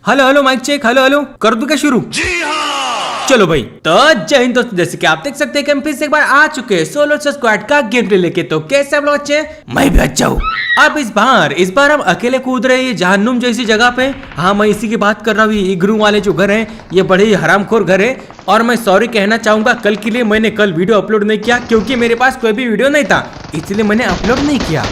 Hello hello mic check, hello hello, कर दूं क्या शुरू? जी हाँ। चलो भाई, तो जय हिंद दोस्तों। जैसे कि आप देख सकते हैं कि हम फिर से एक बार आ चुके हैं सोलो स्क्वाड का गेम प्ले लेके। तो कैसे आप लोग अच्छे हैं? मैं भी अच्छा हूँ। अब इस बार हम अकेले कूद रहे हैं जहन्नुम जैसी जगह पे। हाँ, मैं इसी की बात कर रहा हूँ। इग्नू वाले जो घर है, ये बड़े ही हरामखोर घर है। और मैं सॉरी कहना चाहूंगा कल के लिए, मैंने कल वीडियो अपलोड नहीं किया क्योंकि मेरे पास कोई भी वीडियो नहीं था, इसलिए मैंने अपलोड नहीं किया।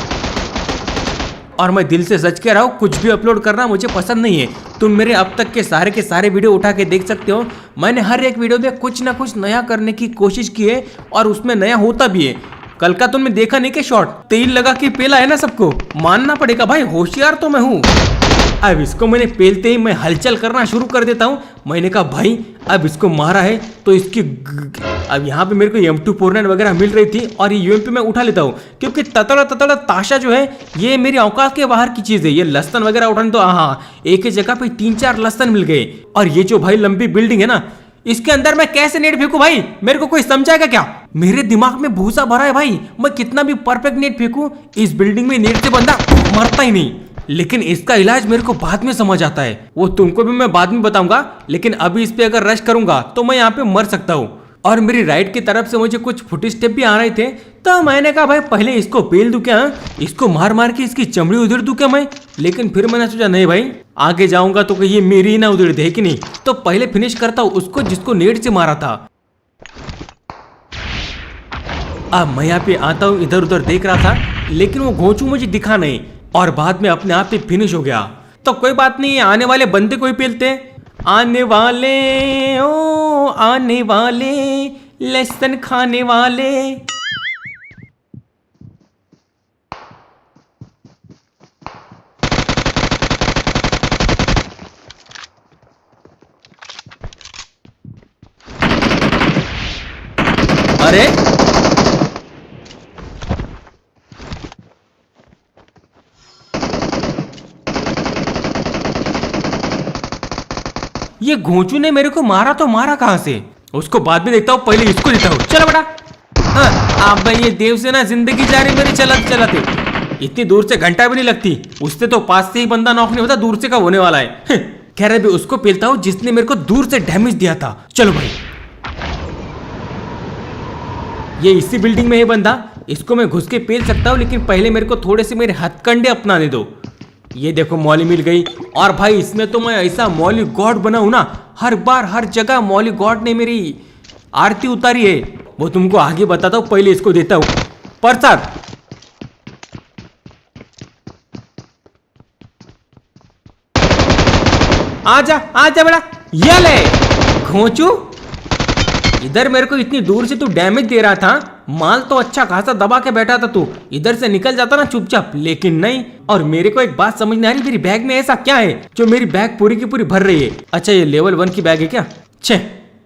और मैं दिल से सच कह रहा हूँ, कुछ भी अपलोड करना मुझे पसंद नहीं है। तुम मेरे अब तक के सारे वीडियो उठा के देख सकते हो। मैंने हर एक वीडियो में कुछ ना कुछ नया करने की कोशिश की है और उसमें नया होता भी है। कल का तुमने देखा नहीं कि शॉट तेल लगा के पेला है ना, सबको मानना पड़ेगा भाई, होशियार तो मैं हूँ। अब इसको मैंने पेलते ही मैं हलचल करना शुरू कर देता हूँ। मैंने कहा भाई अब इसको मारा है तो इसकी अब यहाँ पे मेरे को M249 वगैरह मिल रही थी और ये UMP मैं उठा लेता हूँ क्योंकि ततड़ा ताशा जो है ये मेरी औकात के बाहर की चीज है। ये लस्तन वगैरह उठाने तो हाँ, एक ही जगह पे 3-4 लस्तन मिल गए। और ये जो भाई लंबी बिल्डिंग है ना, इसके अंदर मैं कैसे नेट फेंकूं भाई? मेरे को कोई समझाएगा क्या? मेरे दिमाग में भूसा भरा है भाई, मैं कितना भी परफेक्ट नेट फेंकूं इस बिल्डिंग में नेट से बंदा मरता ही नहीं। लेकिन इसका इलाज मेरे को बाद में समझ आता है, वो तुमको भी मैं बाद में बताऊंगा। लेकिन अभी इस पे अगर रश करूंगा तो मैं यहाँ पे मर सकता हूँ। और मेरी राइट की तरफ से मुझे कुछ फुट स्टेप भी आ रहे थे, तो मैंने कहा भाई पहले इसको पेल दूं क्या, इसको मार मार के इसकी चमड़ी उधेड़ दूं क्या मैं? लेकिन फिर मैंने सोचा नहीं भाई, आगे जाऊंगा तो कहीं मेरी ही ना उधेड़ दे कि नहीं, तो पहले फिनिश करता हूँ उसको जिसको नेट से मारा था। अब मैं यहाँ पे आता हूँ, इधर उधर देख रहा था लेकिन वो घोंचू मुझे दिखा नहीं और बाद में अपने आप पे फिनिश हो गया। तो कोई बात नहीं, आने वाले बंदे को ही पेलते हैं। आने वाले ओ आने वाले लहसुन खाने वाले। अरे ये घोंचू ने मेरे को मारा तो मारा कहां से? उसको बाद में देखता हूँ, पहले इसको देता हूँ। चलो बेटा। हाँ, अब ये देव से ना जिंदगी जा रही मेरी चलते चलाते। इतनी दूर से घंटा भी नहीं लगती, उससे तो पास से ही बंदा नॉक नहीं होता, दूर से का होने वाला है। खैर अभी उसको पेलता हूँ जिसने मेरे को दूर से डैमेज दिया था। चलो भाई, ये इसी बिल्डिंग में है बंदा, इसको मैं घुस के पेल सकता हूँ। लेकिन पहले मेरे को थोड़े से मेरे हथकंडे अपनाने दो। ये देखो मौली मिल गई। और भाई इसमें तो मैं ऐसा मौली गॉड बना हूं ना, हर बार हर जगह मौली गॉड ने मेरी आरती उतारी है। वो तुमको आगे बताता हूं, पहले इसको देता हूं प्रसाद। आजा बेटा, ये ले घोंचू। इधर मेरे को इतनी दूर से तू डैमेज दे रहा था, माल तो अच्छा खासा दबा के बैठा था तू, इधर से निकल जाता ना चुपचाप, लेकिन नहीं। और मेरे को एक बात समझ नहीं आ रही, मेरी बैग में ऐसा क्या है जो मेरी बैग पूरी की पूरी भर रही है? अच्छा ये लेवल 1 की बैग है क्या? छे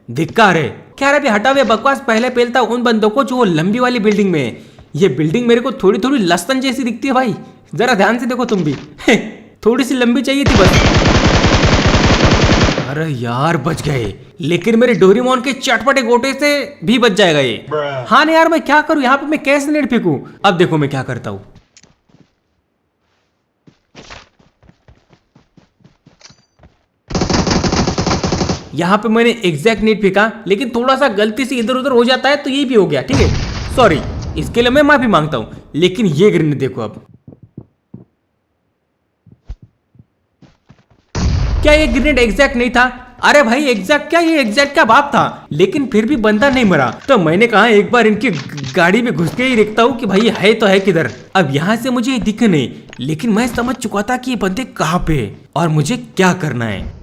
धिक्कार है। खैर अभी हटा हुए बकवास, पहले पेलता उन बंदों को जो लंबी वाली बिल्डिंग में है। ये बिल्डिंग मेरे को थोड़ी थोड़ी लस्तन जैसी दिखती है भाई, जरा ध्यान से देखो तुम भी। थोड़ी सी लंबी चाहिए थी बस। अरे यार बच गए, लेकिन मेरे डोरेमोन के चटपटे गोटे से भी बच जाएगा ये। हाँ नहीं यार, मैं क्या करूं यहाँ पे, मैं कैसे नेट फेंकूं? अब देखो मैं क्या करता हूं। यहाँ पे मैंने एग्जैक्ट नेट फेंका, लेकिन थोड़ा सा गलती से इधर उधर हो जाता है तो ये भी हो गया, ठीक है सॉरी, इसके लिए मैं माफी मांगता हूं। लेकिन ये ग्रेनेड देखो, अब क्या ये ग्रेनेड एग्जैक्ट नहीं था? अरे भाई एग्जैक्ट क्या, ये एग्जैक्ट क्या बात था, लेकिन फिर भी बंदा नहीं मरा। तो मैंने कहा एक बार इनकी गाड़ी में घुस के ही देखता हूँ कि भाई है तो है किधर। अब यहाँ से मुझे दिखे नहीं, लेकिन मैं समझ चुका था कि ये बंदे कहाँ पे है और मुझे क्या करना है।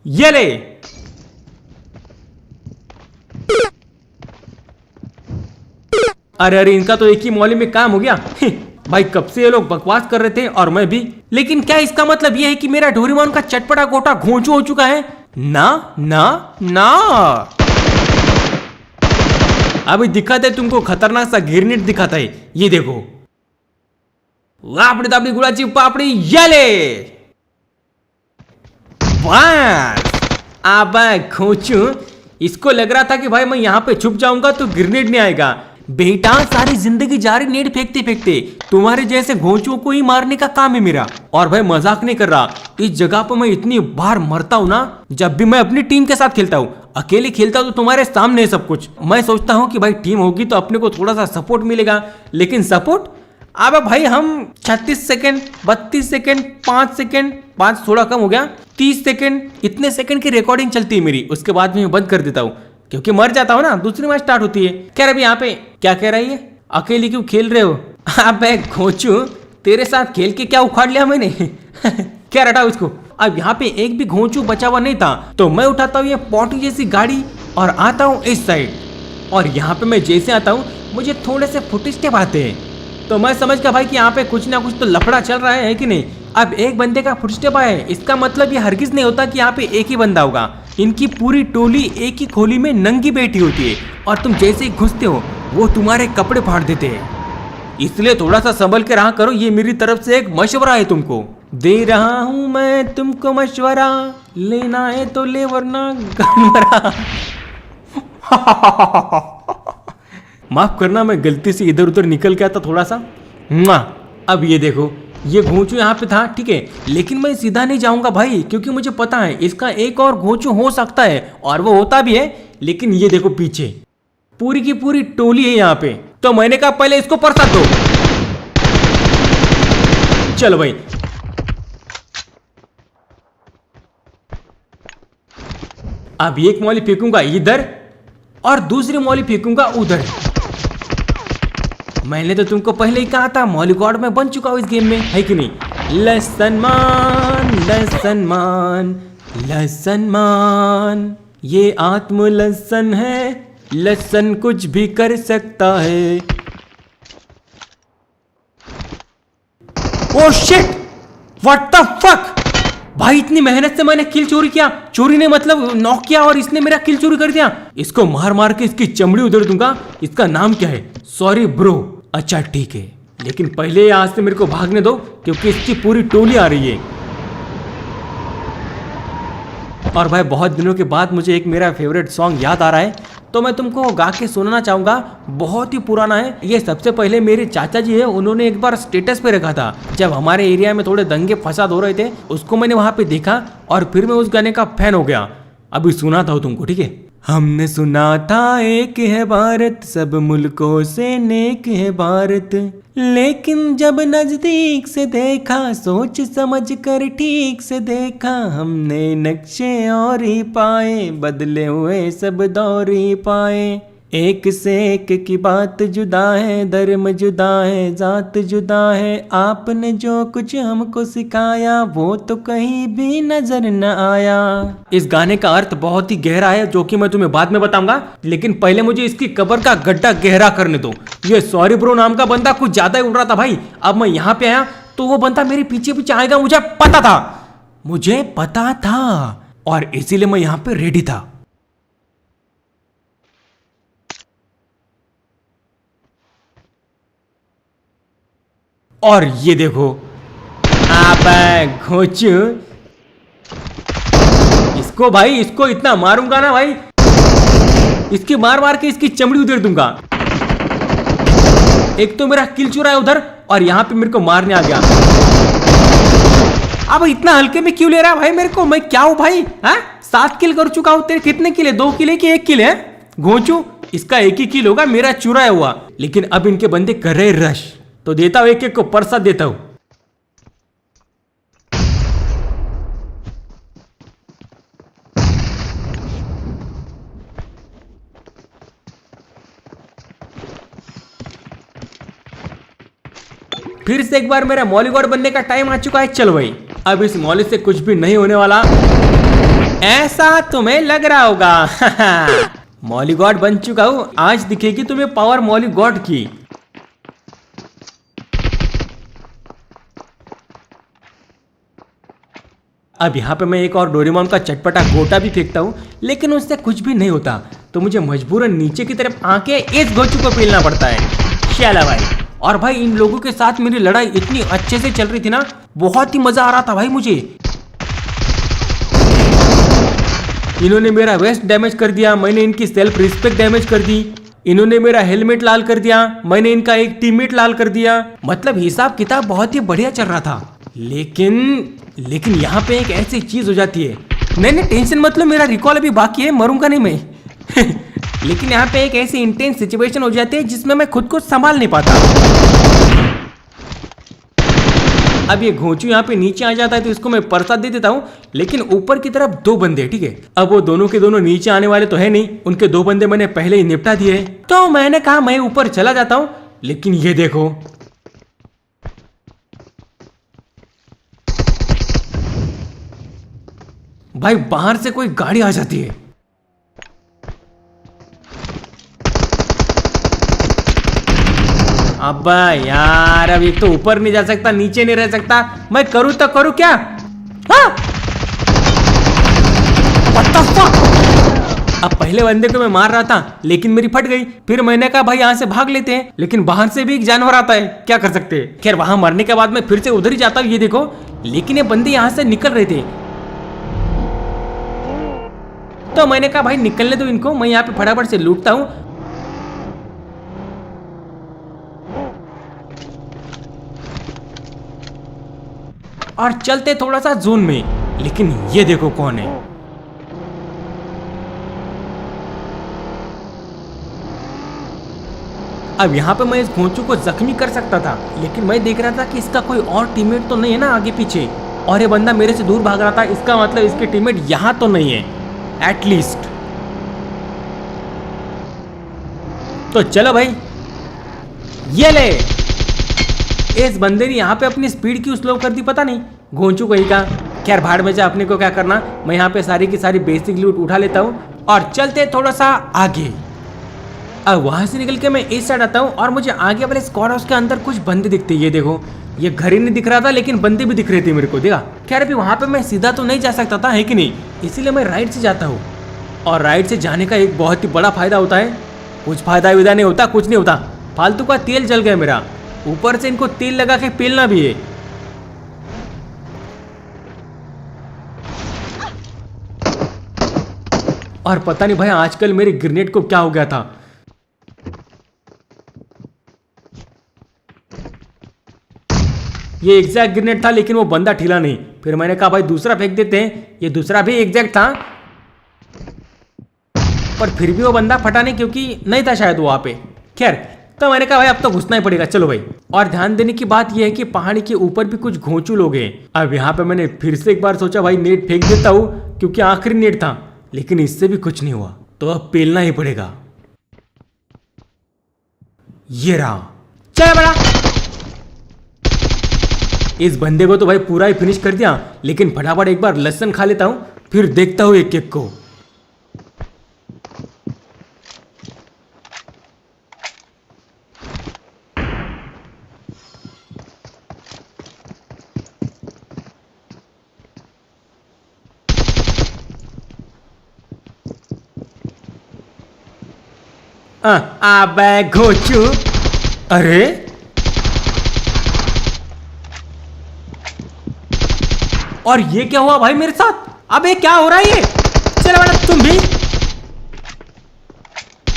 ये ले अरे इनका तो एक ही मौली में काम हो गया। भाई कब से ये लोग बकवास कर रहे थे और मैं भी, लेकिन क्या इसका मतलब ये है कि मेरा डोरेमोन का चटपटा गोटा घोंचू हो चुका है? ना ना ना, अभी दिखाते तुमको खतरनाक सा ग्रेनेड दिखाता है, ये देखो। वापड़ी दापड़ी गुड़ाची पापड़ी, ये ले बस। अब घोंचू, इसको लग रहा था कि भाई मैं यहाँ पे छुप जाऊंगा तो ग्रेनेड नहीं आएगा, बेटा सारी जिंदगी जा रही नेट फेंकते फेंकते, तुम्हारे जैसे घोंचुओं को ही मारने का काम है मेरा। और भाई मजाक नहीं कर रहा, इस जगह पर मैं इतनी बार मरता हूँ ना, जब भी मैं अपनी टीम के साथ खेलता हूँ। अकेले खेलता हूँ तो तुम्हारे सामने है सब कुछ। मैं सोचता हूँ कि भाई टीम होगी तो अपने को थोड़ा सा सपोर्ट मिलेगा, लेकिन सपोर्ट अब भाई हम 36 सेकंड, 32 सेकंड, 5 सेकंड, 5 थोड़ा कम हो गया, 30 सेकंड, इतने सेकंड की रिकॉर्डिंग चलती है मेरी। उसके बाद मैं बंद कर देता हूँ क्योंकि मर जाता हूँ ना, दूसरी मैच स्टार्ट होती है। खैर अभी यहाँ पे क्या कह रही है, अकेले क्यों खेल रहे हो? अबे घोंचू, तेरे साथ खेल के क्या उखाड़ लिया मैंने? क्या रटा उसको। अब यहाँ पे एक भी घोंचू बचा हुआ नहीं था, तो मैं उठाता हूँ ये पॉटी जैसी गाड़ी और आता हूँ इस साइड। और यहाँ पे मैं जैसे आता हूँ मुझे थोड़े से फुट स्टेप आते हैं, तो मैं समझ गया भाई कि यहाँ पे कुछ ना कुछ तो लफड़ा चल रहा है कि नहीं। अब एक बंदे का फुटस्टेप आया है, इसका मतलब ये हरगिज नहीं होता कि यहाँ पे एक ही बंदा होगा। इनकी पूरी टोली एक ही खोली में नंगी बैठी होती है और तुम जैसे ही घुसते हो वो तुम्हारे कपड़े फाड़ देते हैं। इसलिए थोड़ा सा संभल के रहा करो, ये मेरी तरफ से एक मशवरा है, तुमको दे रहा हूं मैं तुमको मशवरा, लेना है तो ले वरना गनवरा। माफ करना, मैं गलती से इधर उधर निकल गया था थोड़ा सा। अब ये देखो, ये घोंचू यहाँ पे था ठीक है, लेकिन मैं सीधा नहीं जाऊंगा भाई, क्योंकि मुझे पता है इसका एक और घोंचू हो सकता है और वो होता भी है। लेकिन ये देखो पीछे पूरी की पूरी टोली है यहाँ पे, तो मैंने कहा पहले इसको परसा दो। चलो भाई, अब एक मौली फेंकूंगा इधर और दूसरी मौली फेंकूंगा उधर। मैंने तो तुमको पहले ही कहा था मौली गॉड में बन चुका हूं इस गेम में, है कि नहीं। लसन मान लसन मान लसन मान, ये आत्म लसन है, लसन कुछ भी कर सकता है। Oh shit, what the fuck भाई, इतनी मेहनत से मैंने किल चोरी किया, चोरी ने मतलब नॉक किया, और इसने मेरा किल चोरी कर दिया। इसको मार मार के इसकी चमड़ी उधेड़ दूंगा। इसका नाम क्या है? Sorry bro. अच्छा ठीक है, लेकिन पहले आज से मेरे को भागने दो क्योंकि इसकी पूरी टोली आ रही है। और भाई बहुत दिनों के बाद मुझे एक मेरा फेवरेट सॉन्ग याद आ रहा है, तो मैं तुमको गा के सुनाना चाहूंगा। बहुत ही पुराना है ये। सबसे पहले मेरे चाचा जी है, उन्होंने एक बार स्टेटस पे रखा था जब हमारे एरिया में थोड़े दंगे फसाद हो रहे थे, उसको मैंने वहां पे देखा और फिर मैं उस गाने का फैन हो गया। अभी सुनाता हूँ तुमको, ठीक है। हमने सुना था एक है भारत, सब मुल्कों से नेक है भारत, लेकिन जब नजदीक से देखा, सोच समझ कर ठीक से देखा, हमने नक्शे और ही पाए, बदले हुए सब दौर ही पाए। एक से एक की बात जुदा है, धर्म जुदा है, जात जुदा है, आपने जो कुछ हमको सिखाया वो तो कहीं भी नजर न आया। इस गाने का अर्थ बहुत ही गहरा है जो कि मैं तुम्हें बाद में बताऊंगा, लेकिन पहले मुझे इसकी कब्र का गड्ढा गहरा करने दो। ये सॉरी ब्रो नाम का बंदा कुछ ज्यादा ही उड़ रहा था भाई। अब मैं यहाँ पे आया तो वो बंदा मेरे पीछे पीछे आएगा, मुझे पता था और इसीलिए मैं यहाँ पे रेडी था। और ये देखो, आप घोंचू, इसको भाई, इसको इतना मारूंगा ना भाई, इसकी मार मार के इसकी चमड़ी उधेड़ दूंगा। एक तो मेरा किल चुरा है उधर और यहाँ पे मेरे को मारने आ गया। अब इतना हल्के में क्यों ले रहा है भाई मेरे को? मैं क्या हूं भाई? 7 किल कर चुका हूं। तेरे कितने किल है? 2 किल है कि 1 किल है? घोंचू, इसका 1 ही किल होगा, मेरा चुराया हुआ। लेकिन अब इनके बंदे कर रहे रश, तो देता हूं एक एक को परसा देता हूं। फिर से एक बार मेरा मौली गॉड बनने का टाइम आ चुका है। चलो भाई, अब इस मौली से कुछ भी नहीं होने वाला, ऐसा तुम्हें लग रहा होगा। मौली गॉड बन चुका हूं, आज दिखेगी तुम्हें पावर मौली गॉड की। अब यहाँ पे मैं एक और डोरेमोन का चटपटा गोटा भी फेंकता हूँ, लेकिन उससे कुछ भी नहीं होता, तो मुझे मजबूरन नीचे की तरफ आके इस घोंचू को पेलना पड़ता है। शाला भाई। और भाई इन लोगों के साथ मेरी लड़ाई इतनी अच्छे से चल रही थी ना, बहुत ही मजा आ रहा था भाई मुझे। इन्होंने मेरा वेस्ट डैमेज कर दिया, मैंने इनकी सेल्फ रिस्पेक्ट डैमेज कर दी। इन्होंने मेरा हेलमेट लाल कर दिया, मैंने इनका एक टीममेट लाल कर दिया। मतलब हिसाब किताब बहुत ही बढ़िया चल रहा था। लेकिन यहाँ पे एक ऐसी चीज हो जाती है। नहीं टेंशन मत लो, मेरा रिकॉल अभी बाकी है, मरूंगा नहीं मैं। लेकिन यहाँ पे एक ऐसी इंटेंस सिचुएशन हो जाती है जिसमें मैं खुद को संभाल नहीं पाता। अब ये घोंचू यहाँ पे नीचे आ जाता है तो इसको मैं प्रसाद दे देता हूँ, लेकिन ऊपर की तरफ दो बंदे, ठीक है। अब वो दोनों के दोनों नीचे आने वाले तो है नहीं, उनके दो बंदे मैंने पहले ही निपटा दिए। तो मैंने कहा मैं ऊपर चला जाता हूँ, लेकिन ये देखो भाई बाहर से कोई गाड़ी आ जाती है। अब्बा यार, अब एक तो ऊपर नहीं जा सकता, नीचे नहीं रह सकता, मैं करूं तो करूं क्या? हाँ? What the fuck? अब पहले बंदे को मैं मार रहा था लेकिन मेरी फट गई। फिर मैंने कहा भाई यहाँ से भाग लेते हैं, लेकिन बाहर से भी एक जानवर आता है, क्या कर सकते हैं। खैर वहां मरने के बाद मैं फिर से उधर ही जाता हूँ, ये देखो। लेकिन ये बंदे यहाँ से निकल रहे थे तो मैंने कहा भाई निकलने दो इनको, मैं यहाँ पे फटाफट से लूटता हूँ। और चलते थोड़ा सा जोन में। लेकिन ये देखो कौन है। अब यहाँ पे मैं इस घोंचू को जख्मी कर सकता था, लेकिन मैं देख रहा था कि इसका कोई और टीममेट तो नहीं है ना आगे पीछे, और ये बंदा मेरे से दूर भाग रहा था। इसका मतलब इसके टीममेट यहाँ तो नहीं है एटलीस्ट। तो चलो भाई, ये ले। इस बंदे ने यहाँ पे अपनी स्पीड क्यों स्लो कर दी पता नहीं, घोंचू कहीं का। खैर भाड़ में जा, अपने को क्या करना। मैं यहाँ पे सारी की सारी बेसिक लूट उठा लेता हूँ और चलते थोड़ा सा आगे। अब वहां से निकल के मैं इस साइड आता हूँ और मुझे आगे वाले स्क्वाड हाउस के अंदर कुछ बंदे दिखते हैं। ये देखो, ये घर ही नहीं दिख रहा था लेकिन बंदे भी दिख रहे थे मेरे को, देखा। खैर अभी वहां पे मैं सीधा तो नहीं जा सकता था, है कि नहीं, इसीलिए मैं राइट से जाता हूँ। और राइट से जाने का एक बहुत ही बड़ा फायदा होता है। कुछ फायदा विदा नहीं होता, कुछ नहीं होता, फालतू का तेल जल गया मेरा। ऊपर से इनको तेल लगा के पेलना भी है। और पता नहीं भाई आजकल मेरे ग्रेनेड को क्या हो गया था। ये एग्जैक्ट ग्रेनेड था लेकिन वो बंदा ठिला नहीं। फिर मैंने कहा भाई दूसरा फेंक देते हैं। ये दूसरा भी एग्जैक्ट था पर फिर भी वो बंदा फटा नहीं, क्योंकि नहीं था शायद वहां पे। खैर तो मैंने कहा भाई अब तो घुसना ही पड़ेगा, चलो भाई। और ध्यान देने की बात यह है कि पहाड़ी के ऊपर भी कुछ घोंचू लोग हैं। अब यहाँ पे मैंने फिर से एक बार सोचा भाई नेट फेंक देता हूँ, क्योंकि आखिरी नेट था, लेकिन इससे भी कुछ नहीं हुआ, तो अब पेलना ही पड़ेगा। ये रहा, चल बड़ा। इस बंदे को तो भाई पूरा ही फिनिश कर दिया, लेकिन फटाफट एक बार लहसुन खा लेता हूं, फिर देखता हूं एक एक को। अबे घोंचू, अरे और ये क्या हुआ भाई मेरे साथ? अबे क्या हो रहा है ये? चलो बेटा तुम भी,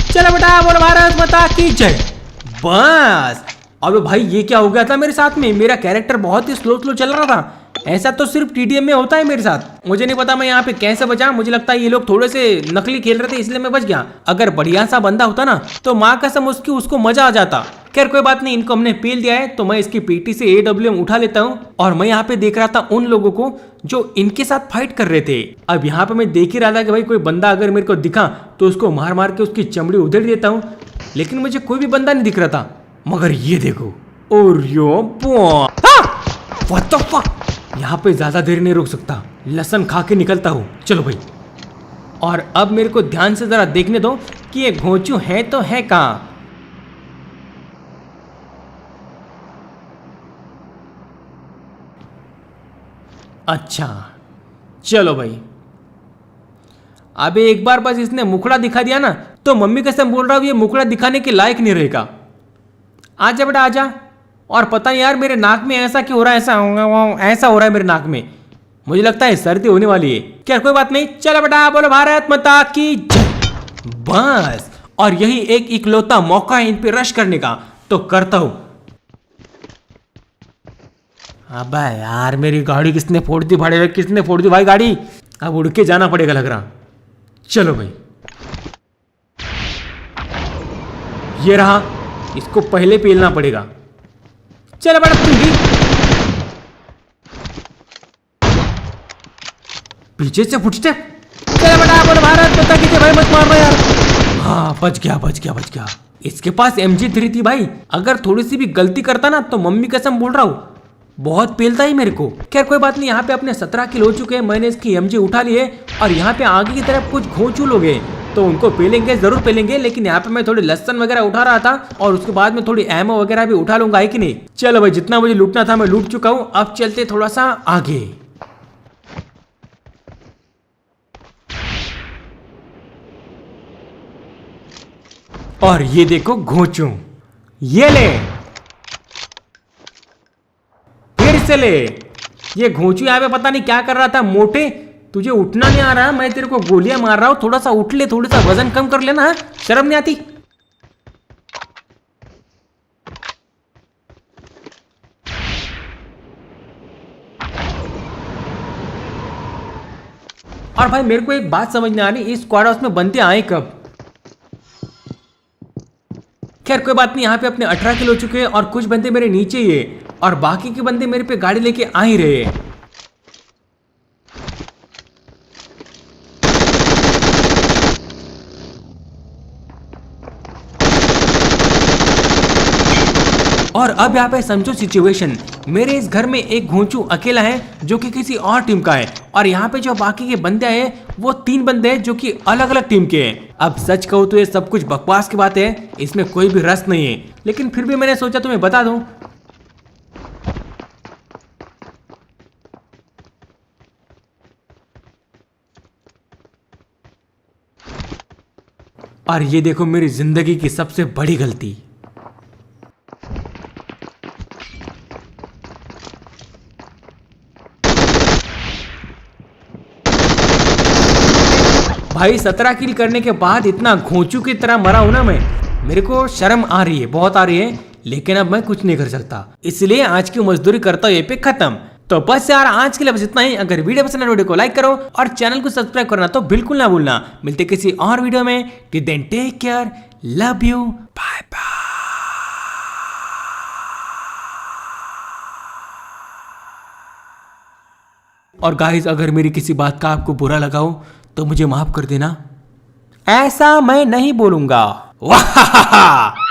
चलो बेटा बोलो भारत माता की जय। बस अबे भाई ये क्या हो गया था मेरे साथ में? मेरा कैरेक्टर बहुत ही स्लो चल रहा था। ऐसा तो सिर्फ टीडीएम में होता है मेरे साथ। मुझे नहीं पता मैं यहाँ पे कैसे बचा। मुझे लगता है ये लोग थोड़े से नकली खेल रहे थे इसलिए मैं बच गया। अगर बढ़िया सा बंदा होता ना तो माँ कसम उसको मजा आ जाता। खैर कोई बात नहीं, इनको हमने पेल दिया है तो मैं इसकी पीटी से AWM उठा लेता हूँ। और मैं यहाँ पे देख रहा था उन लोगों को जो इनके साथ फाइट कर रहे थे। अब यहाँ पे मैं देख ही रहा था कि भाई कोई बंदा अगर मेरे को दिखा तो उसको मार मार के उसकी चमड़ी उधेड़ देता हूँ, लेकिन मुझे कोई भी बंदा नहीं दिख रहा था। मगर ये देखो, और व्हाट द फक, यहाँ पे ज्यादा देर नहीं रुक सकता, लहसुन खा के निकलता हूँ। चलो भाई, और अब मेरे को ध्यान से जरा देखने दो कि ये घोंचू है तो है कहाँ। अच्छा चलो भाई, अबे एक बार बस इसने मुखड़ा दिखा दिया ना तो मम्मी कसम बोल रहा हूँ ये मुखड़ा दिखाने के लायक नहीं रहेगा। आजा बेटा आजा। और पता नहीं यार मेरे नाक में ऐसा क्यों हो रहा है, ऐसा हो रहा है मेरे नाक में। मुझे लगता है सर्दी होने वाली है। क्या कोई बात नहीं, चलो बेटा बोलो भारत माता की जय। बस और यही एक इकलौता मौका है इन पे रश करने का, तो करता हूं। अबे यार मेरी गाड़ी किसने फोड़ दी भाड़े में, किसने फोड़ दी भाई गाड़ी। अब उड़ के जाना पड़ेगा लग रहा। चलो भाई, ये रहा, इसको पहले पेलना पड़ेगा। चलो बेटा तू भी पीछे से फुटस्टेप। चलो बेटा बोल भारत माता की जय भाई, मत मारना यार। हाँ बच गया बच गया बच गया। इसके पास MG3 थी भाई, अगर थोड़ी सी भी गलती करता ना तो मम्मी कसम बोल रहा हूँ बहुत पेलता ही मेरे को। खैर कोई बात नहीं, यहाँ पे अपने 17 किलो हो चुके हैं, मैंने इसकी MG उठा ली है और यहाँ पे आगे की तरफ कुछ घोंचू लोग हैं तो उनको पेलेंगे, जरूर पेलेंगे। लेकिन यहाँ पे मैं थोड़ी लहसन वगैरह उठा रहा था और उसके बाद में थोड़ी एमओ वगैरह भी उठा लूंगा, है कि नहीं। चलो भाई, जितना मुझे लूटना था मैं लूट चुका हूँ, अब चलते थोड़ा सा आगे। और ये देखो घोंचू, ये ले, फिर से ले। ये घोंचू यहाँ पे पता नहीं क्या कर रहा था। मोटे तुझे उठना नहीं आ रहा, मैं तेरे को गोलियां मार रहा हूं, थोड़ा सा उठ ले, थोड़ा सा वजन कम कर लेना, शर्म नहीं आती। और भाई मेरे को एक बात समझ नहीं आ रही, इस स्क्वाड हाउस में बंदे आए कब। खैर कोई बात नहीं, यहाँ पे अपने 18 किलो हो चुके हैं और कुछ बंदे मेरे नीचे ही है और बाकी के बंदे मेरे पे गाड़ी लेके आ ही रहे हैं। और अब यहाँ पे समझो सिचुएशन, मेरे इस घर में एक घोंचू अकेला है जो कि किसी और टीम का है और यहाँ पे जो बाकी के बंदे हैं वो 3 बंदे हैं जो कि अलग अलग टीम के हैं। अब सच कहूँ तो ये सब कुछ बकवास की बात है, इसमें कोई भी रस नहीं है, लेकिन फिर भी मैंने सोचा तुम्हें बता दूं। और ये देखो मेरी जिंदगी की सबसे बड़ी गलती। भाई 17 किल करने के बाद इतना घोंचू की तरह मरा हूं ना मैं, मेरे को शर्म आ रही है, बहुत आ रही है, लेकिन अब मैं कुछ नहीं कर सकता, इसलिए आज की मजदूरी करता हूं ये पे खत्म। तो बस यार आज के लिए बस इतना ही। अगर वीडियो पसंद है वीडियो को लाइक करो और चैनल को सब्सक्राइब करना तो बिल्कुल ना भूलना। मिलते किसी और वीडियो में, till then take care, love you, bye bye. और गाइस अगर मेरी किसी बात का आपको बुरा लगा हो तो मुझे माफ कर देना, ऐसा मैं नहीं बोलूंगा। वाह